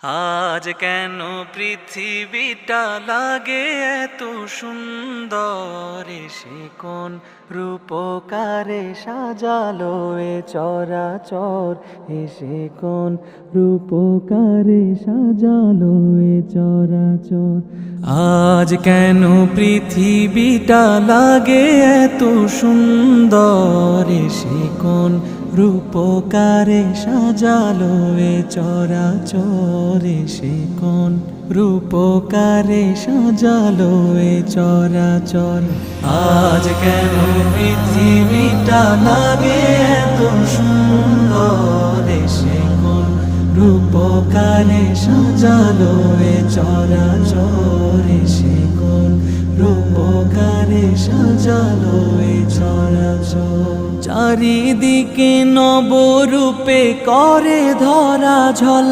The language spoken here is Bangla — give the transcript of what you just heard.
আজ কেন পৃথিবীটা লাগে এত সুন্দর, সে কোন রূপকারে সাজালো এ চরাচর, এসে কোন রূপকারে সাজালো এ চরাচর। আজ কেন পৃথিবীটা লাগে এত সুন্দর, সে কোন রূপকারে সাজালো এ চরাচর, সে কোন রূপকারে সাজালো এ চরাচর। আজ কেন পৃথিবীটা লাগে এত সুন্দর, সে কোন রূপকারে সাজালো এ চরাচর, সে কোন রূপকারে সাজালো এ চরাচর। চারিদিকে নবরূপে করে ধরা ঝল,